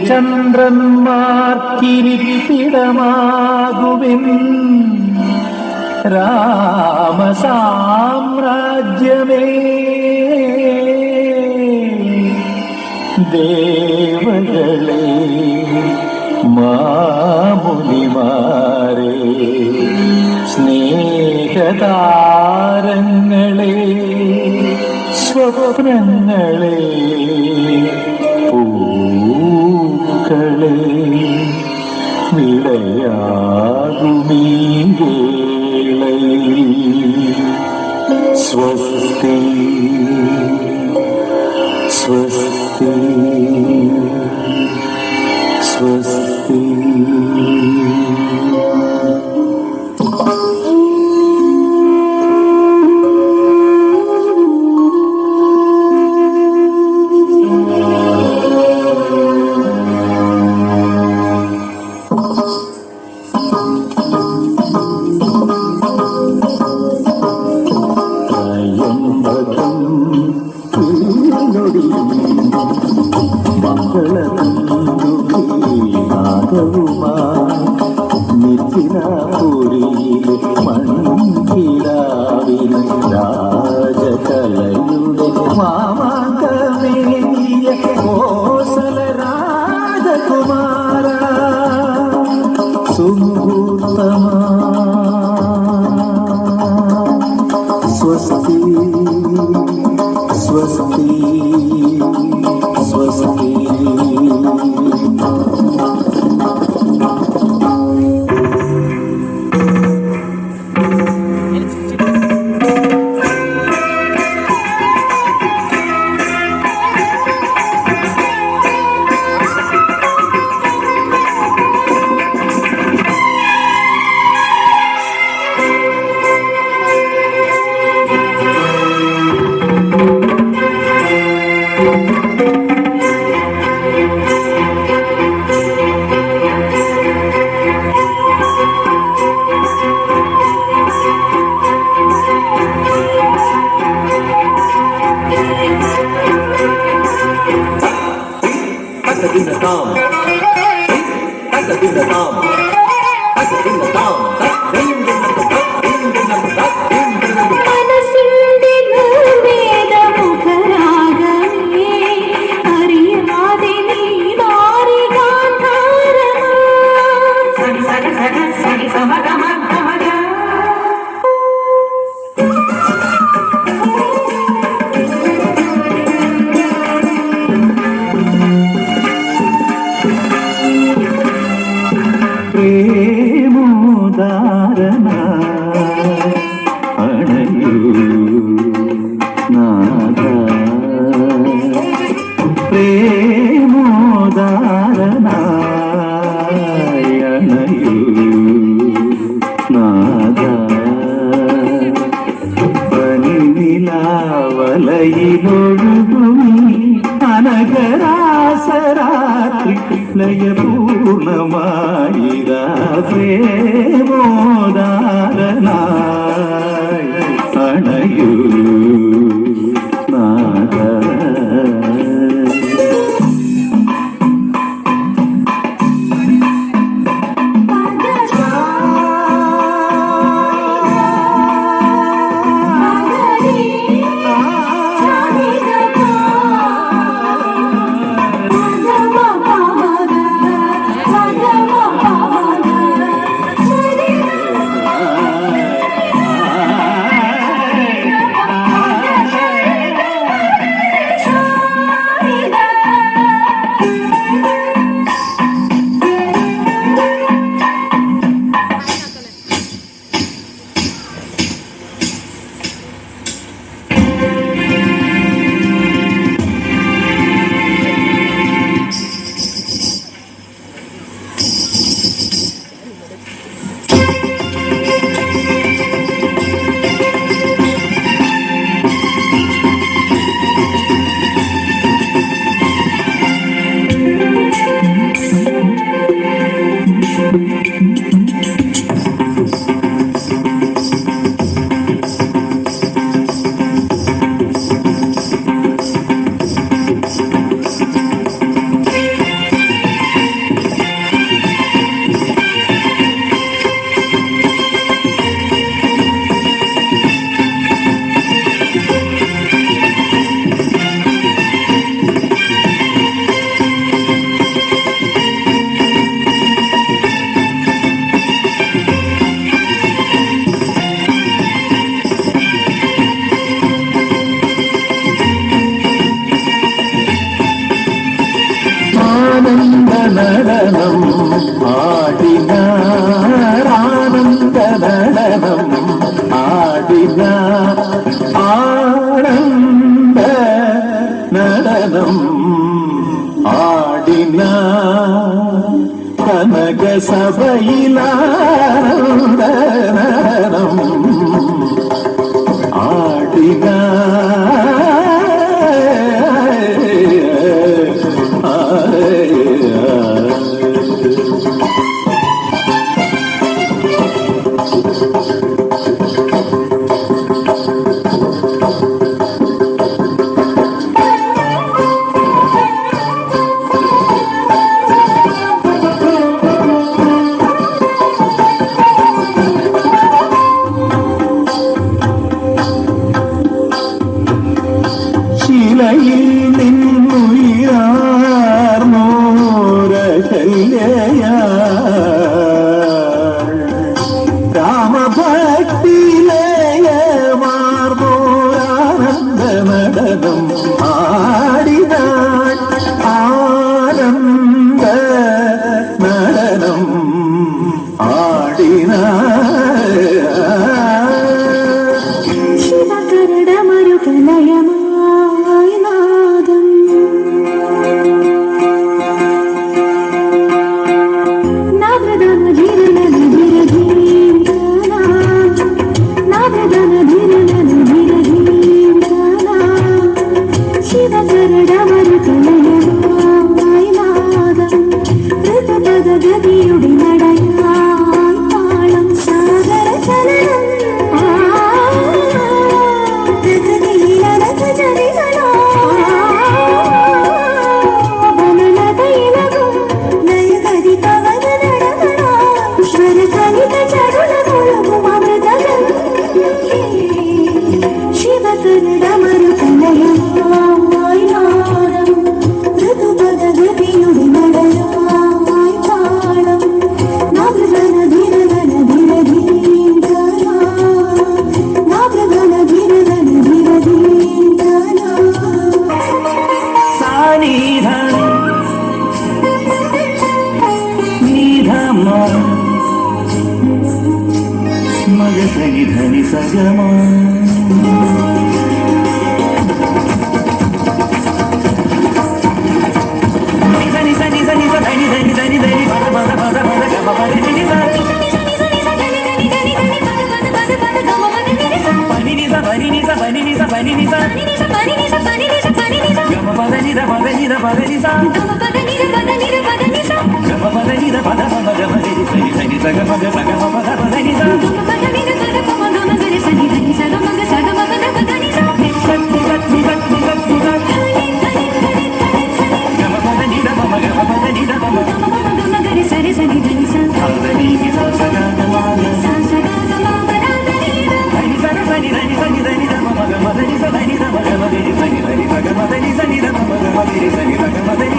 ചന്ദ്രന്മാർക്കിരിപ്പിടമാകുവിൻ രാമസാമ്രാജ്യമേ. ദേവകളെ മാമുനിമാരെ സ്നേഹതാരങ്ങളെ സ്വപ്നങ്ങളെ പൂക്കളെ വിളയാകുമീ വേളയിൽ സ്വസ്തി സ്വസ്തി സ്വസ്തി. മിഥിലാപുരിയിലെ മൺകിടാവിന് രാജകലയുടെ മാമാങ്കമേകിയ കോസല രാജകുമാര സുമുഹൂർത്തമാ സ്വസ്തി സ്വസ്തി സ്വസ്തി. പ്ರೇമോദാരന അണയൂ നാഥ, പ്ರೇമോദാരന അണയൂ നാഥ. പനിനിലാവലയിലൊഴുകുമീ അനഘരാസരാത്രി ലയപൂർണമായിരാ പ്രേമോദാരനായി അണയൂ നാഥ. നടനം ആടിനാനന്ദ നടനം ആടിന ആനന്ദ നടനം ആടിന കനക സഭയിലാനന്ദ നടനം ആടിന ശിലയിൽ നിന്നുയർന്നോരകല്യ രാമഭക്തിലയമാർന്നോരാനന്ദ നടനം ആടിനാൻ ആനന്ദ നടനം ആടിനാൻ ശിവകരടമരുകലയമായി നാദം നാദദന ധീരനന ധീരധീരന നാദദന ധീരനന ധീരധീരന ശിവകരടമരുകലയമായി നാദം ഋതപദ ഗതിയുടെ നടയായി താളം സാഗര ചലനം మగ సని ధని సగమా ధని ధని ధని ధని ధని ధని ధని పద పద పద పద గమ పద ని ని స పని ని స పని ని స పని ని స గమ పద ని ద పద ని ద పద ని స గమ పద ని ద పద పద గమ ని ని ని స గమ గ స గమ పద పద ని స Sani